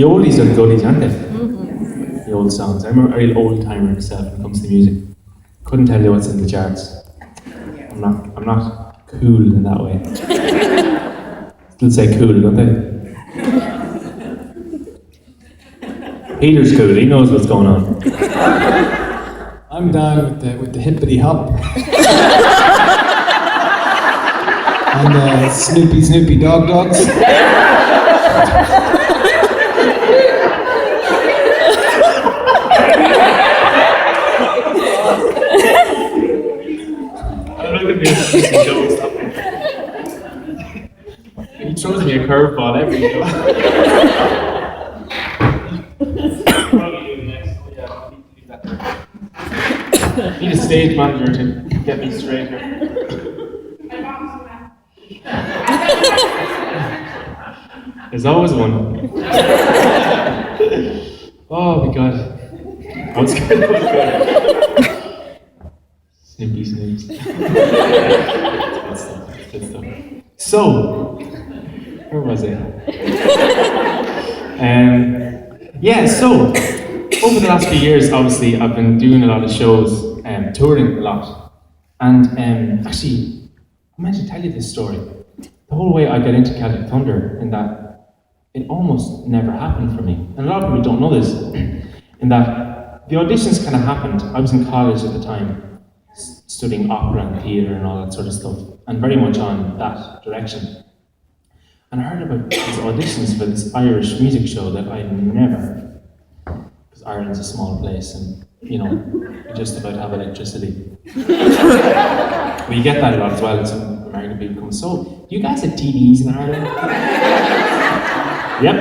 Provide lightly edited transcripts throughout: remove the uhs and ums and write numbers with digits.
The oldies are the goodies, aren't they? Mm-hmm. The old songs. I'm a real old timer myself when it comes to music. Couldn't tell you what's in the charts. I'm not cool in that way. Still say cool, don't they? Peter's cool, he knows what's going on. I'm down with the hippity hop. And Snoopy dogs. He throws me a curveball every show. Need a stage manager to get me straight here. There's always one. Oh my god. That was good. Snoopy snoops. Good stuff. So, where was I? So over the last few years, obviously, I've been doing a lot of shows, touring a lot. And actually, I meant to tell you this story. The whole way I got into Celtic Thunder, in that it almost never happened for me. And a lot of people don't know this, in that the auditions kind of happened. I was in college at the time, studying opera and theatre and all that sort of stuff, and very much on that direction. And I heard about these auditions for this Irish music show that I never, because Ireland's a small place and, you just about have electricity. Well, you get that a lot as well, and some American people come, so, do you guys have TVs in Ireland? Yep,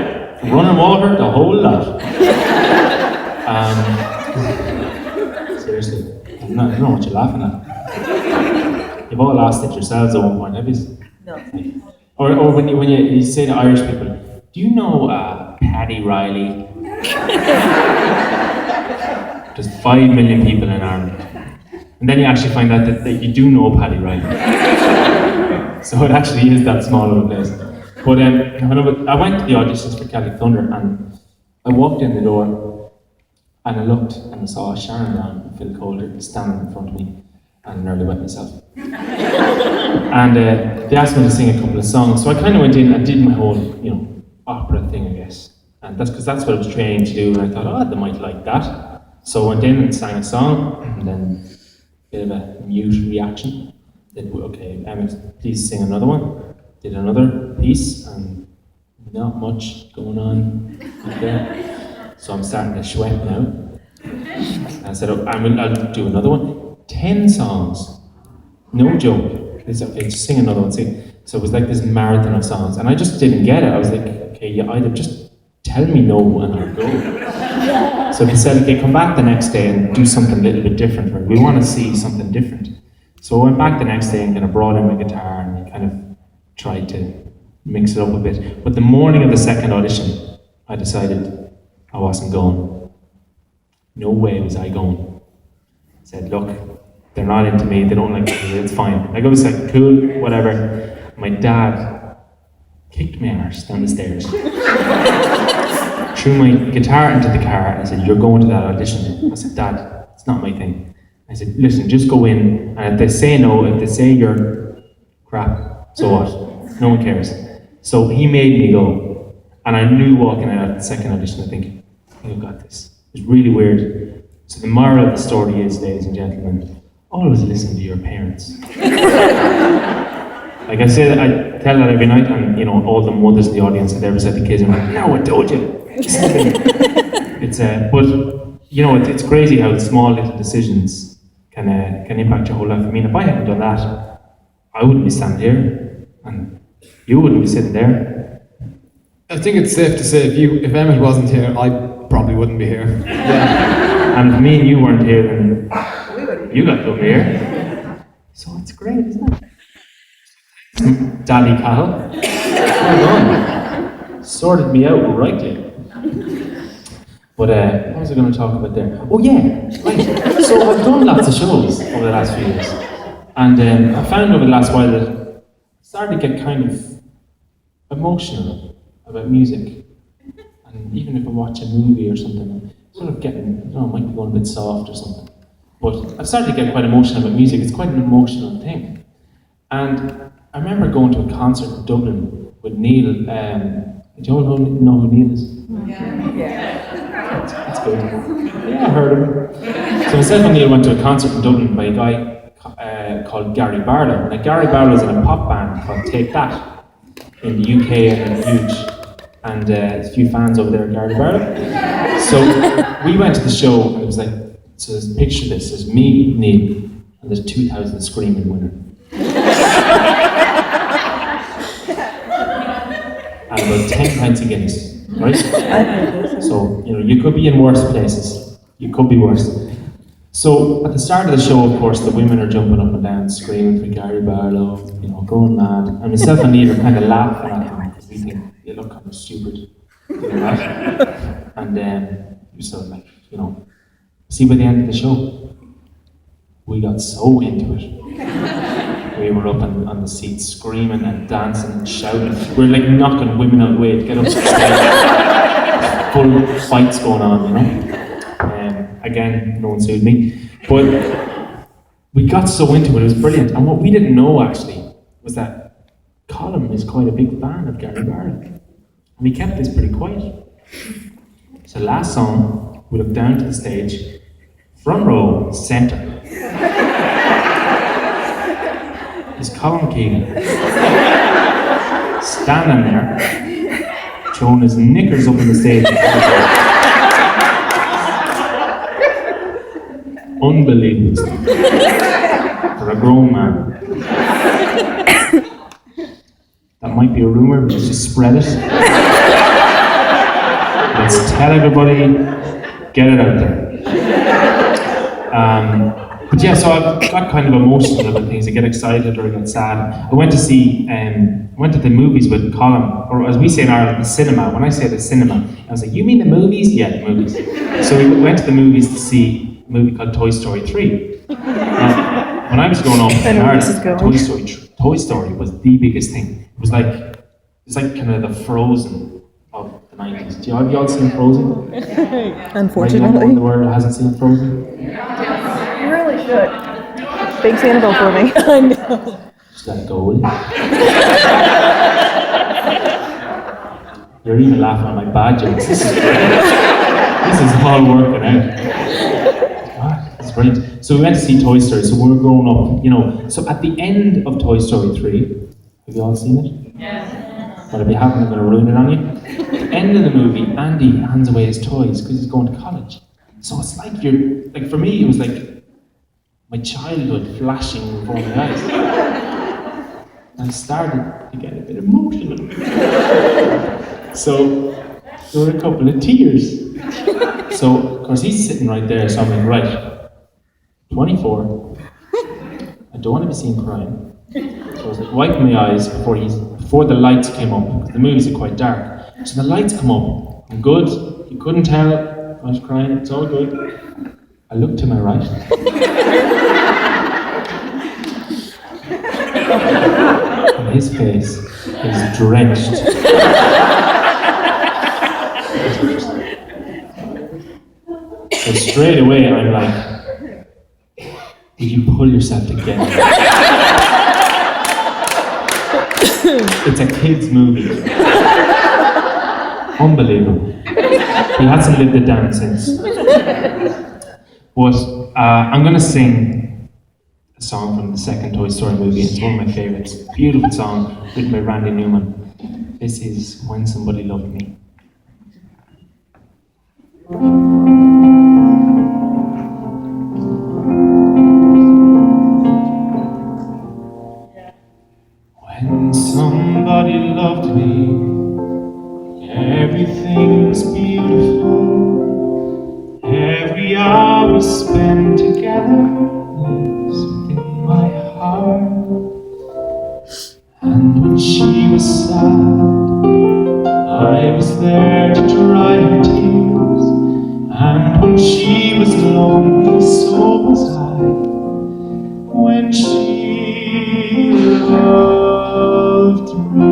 running water, the whole lot. Seriously, I don't know what you're laughing at. You've all asked it yourselves at one point, have you? No. Or when you say to Irish people, do you know Paddy Riley? There's 5 million people in Ireland. And then you actually find out that you do know Paddy Riley. So it actually is that small of a place. But I went to the auditions for Celtic Thunder, and I walked in the door, and I looked and I saw Sharon Brown and Phil Coulter standing in front of me, and nearly wet myself. And they asked me to sing a couple of songs, so I kind of went in and did my whole, opera thing, I guess. And that's because that's what I was trained to do, and I thought, they might like that. So I went in and sang a song, and then a bit of a mute reaction. Then, okay, Emmet, please sing another one. Did another piece, and not much going on up there. So I'm starting to sweat now. And I said, I'll do another one. 10 songs. No joke. They said, okay, just sing another one, sing. So it was like this marathon of songs, and I just didn't get it. I was like, okay, you either just tell me no and I'll go. So they said, okay, come back the next day and do something a little bit different. We want to see something different. So I went back the next day and kind of brought in my guitar and kind of tried to mix it up a bit. But the morning of the second audition, I decided I wasn't going. No way was I going. I said, look, they're not into me, they don't like me, it's fine. Like I was like, cool, whatever. My dad kicked my arse down the stairs. Threw my guitar into the car and I said, you're going to that audition. I said, Dad, it's not my thing. I said, listen, just go in, and if they say no, if they say you're crap, so what? No one cares. So he made me go, and I knew walking out of the second audition, I think, I've got this. It was really weird. So the moral of the story is, ladies and gentlemen, always listen to your parents. Like I say, I tell that every night, and all the mothers in the audience that ever said to kids, I'm like, no, I told you. It's but it's crazy how small little decisions can impact your whole life. I mean, if I hadn't done that, I wouldn't be standing here, and you wouldn't be sitting there. I think it's safe to say if Emmet wasn't here, I probably wouldn't be here. Yeah. And if me and you weren't here, then you got to come here. So it's great, isn't it? Daddy Cahill. Well done. Sorted me out rightly. But what was I going to talk about there? Oh yeah, right. So I've done lots of shows over the last few years. And I found over the last while that I started to get kind of emotional about music. And even if I watch a movie or something, I'm sort of getting, I might be going a bit soft or something. But I've started to get quite emotional about music. It's quite an emotional thing. And I remember going to a concert in Dublin with Neil. Do you all know who Neil is? Yeah. That's good. Yeah, I heard him. So myself and Neil went to a concert in Dublin by a guy called Gary Barlow. Now Gary Barlow's in a pop band called Take That in the UK, and it's huge. And there's a few fans over there at Gary Barlow. So we went to the show, and it was like, so there's a picture of this, there's me, Neil, and there's 2,000 screaming women. And about 10 pints of Guinness, right? So, you could be in worse places. You could be worse. So, at the start of the show, of course, the women are jumping up and down, screaming for Gary Barlow, going mad. And myself and Neil are kind of laughing at them, because we think they look kind of stupid. And we sort of like, see, by the end of the show, we got so into it. We were up on the seats screaming and dancing and shouting. We were like knocking women out of the way to get up to the stage. Full fights going on, Again, no one sued me. But we got so into it was brilliant. And what we didn't know actually was that Colin is quite a big fan of Gary Barlow. And we kept this pretty quiet. So last song, we looked down to the stage, front row, centre. Is Colin Cavan standing there, throwing his knickers up on the stage. Unbelievable stuff. For a grown man. That might be a rumour, but let's just spread it. Let's tell everybody, get it out there. But yeah, so I got kind of emotional about things. I get excited or I get sad. I went to see, went to the movies with Colin, or as we say in Ireland, the cinema. When I say the cinema, I was like, you mean the movies? Yeah, the movies. So we went to the movies to see a movie called Toy Story 3. When I was growing up in Ireland, Toy Story was the biggest thing. It's like kind of the Frozen of the 90s. Have you all seen Frozen? Unfortunately. Anyone in the world hasn't seen Frozen? You really should. Big Sanibel for me. I know. Just let it go, will you? You're even laughing at my bad jokes. This is all working out. That's brilliant. So we went to see Toy Story, so we were growing up, So at the end of Toy Story 3, have you all seen it? Yes. Well, if you haven't, I'm going to ruin it on you. At the end of the movie, Andy hands away his toys because he's going to college. So it's like for me, it was like my childhood flashing before my eyes. And I started to get a bit emotional. So there were a couple of tears. So, of course, he's sitting right there, so I'm like, right, 24, I don't want to be seen crying. So I was like, wiping my eyes before the lights came up, because the movies are quite dark. So the lights come up, I'm good, you couldn't tell, I was crying, it's all good. I looked to my right. And his face is drenched. So straight away I'm like, will you pull yourself together? It's a kid's movie. Unbelievable. He hasn't lived it down since. But I'm going to sing a song from the second Toy Story movie. It's one of my favourites. Beautiful song written by Randy Newman. This is When Somebody Loved Me. When somebody loved me, everything was beautiful. Every hour we spent together lives within my heart. And when she was sad, I was there to dry her tears. And when she was lonely, so was I. When she loved me.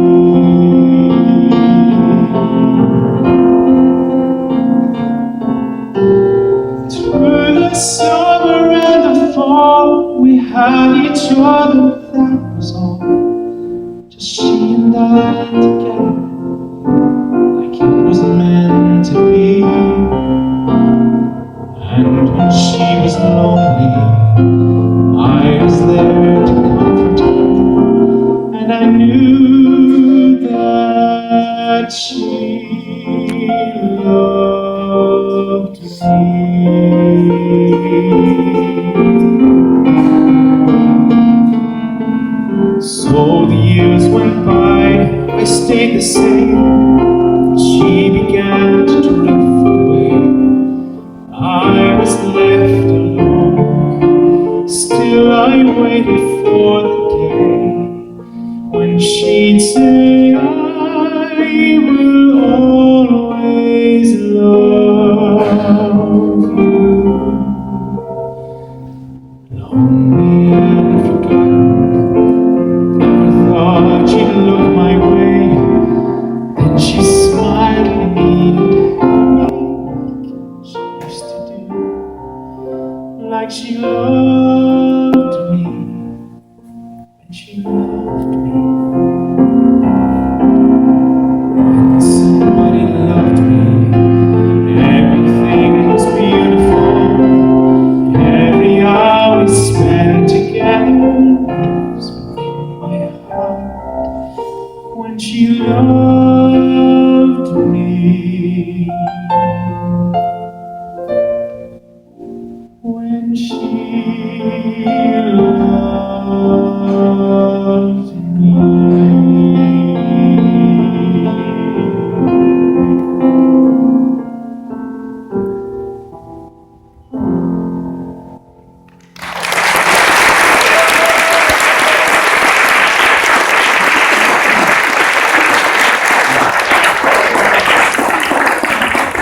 sure that that was all, just she and I together, like it was meant to be. And when she was lonely, I was there to comfort her, and I knew that she loved